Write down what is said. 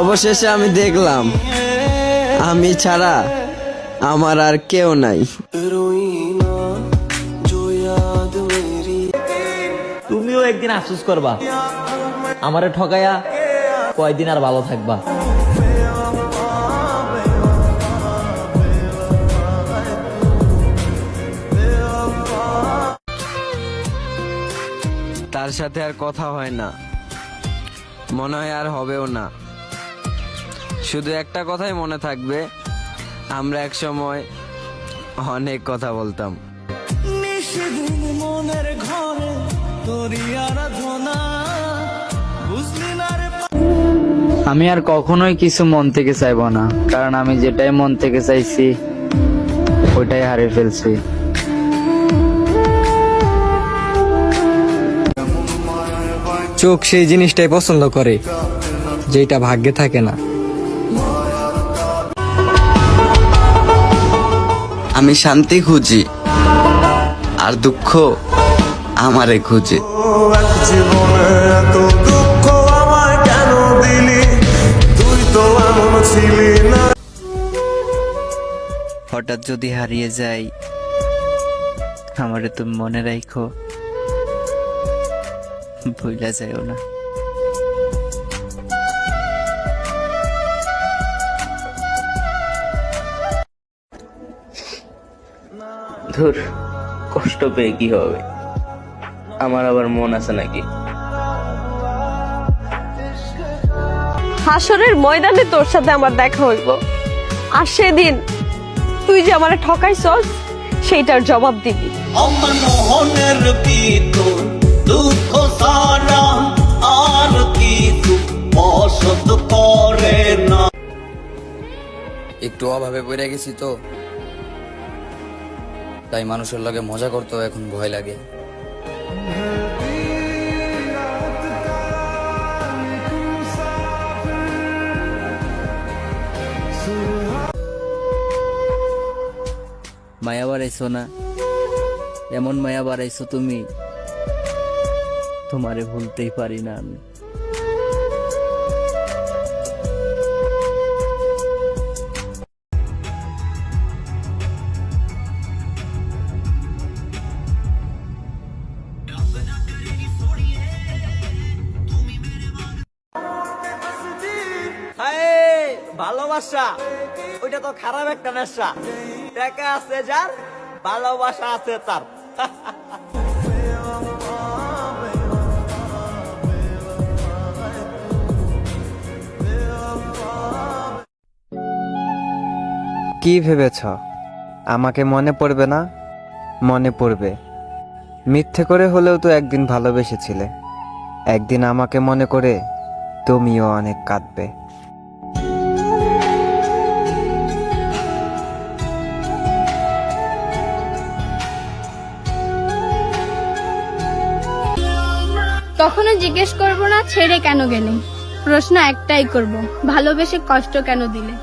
অবশেষে আমি দেখলাম আমি ছাড়া আমার আর কেউ নাই। তুমিও একদিন আফসোস করবা, আমারে ঠকাইয়া কয়দিন আর ভালো থাকবা। তার সাথে আর কথা হয় না, মনে হয় আর হবেও না। শুধু একটা কথাই মনে থাকবে, আমরা এক সময় অনেক কথা বলতাম। আমি আর কখনোই কিছু মন থেকে চাইবো না, কারণ আমি যেটাই মন থেকে চাইছি ওইটাই হারিয়ে ফেলছি। চোখ সেই জিনিসটাই পছন্দ করে যেটা ভাগ্যে থাকে না। আমি শান্তি খুঁজি আর দুঃখ আমারে খুঁজে। জীবনে এত দুঃখ আমায় কেন দিলি, তুই তো এমন ছিলি না। হঠাৎ যদি হারিয়ে যাই, আমারে তুমি মনে রাখো, ভুলা যায়ও না। ধুর, কষ্ট পেয়ে কি হবে, আমার আবার মন আছে নাকি? হাসরের ময়দানে তোর সাথে আমার দেখা হইব, আর সেদিন তুই যে আমারে ঠকাইছস সেইটার জবাব দিবি। আমার মোহনের ভিতর দুঃখ সারা আর কিছু বসত করে না। একটু অভাবে পড়ে গেছি তো, তাই মানুষের লগে মজা করতেও এখন ভয় লাগে। মায়া বাড়াইছো না, এমন মায়া বাড়াইছো তুমি, তোমারে ভুলতেই পারি না আমি। ভালোবাসা ওইটা তো খারাপ একটা নেশা, টাকা আছে যার, ভালোবাসা আছে তার। কি ভেবেছ আমাকে মনে পড়বে না? মনে পড়বে। মিথ্যে করে হলেও তো একদিন ভালোবেসেছিলে, একদিন আমাকে মনে করে তুমিও অনেক কাঁদবে। কখনো জিজ্ঞেস করবো না ছেড়ে কেন গেলে, প্রশ্ন একটাই করব, ভালোবেসে কষ্ট কেন দিলে।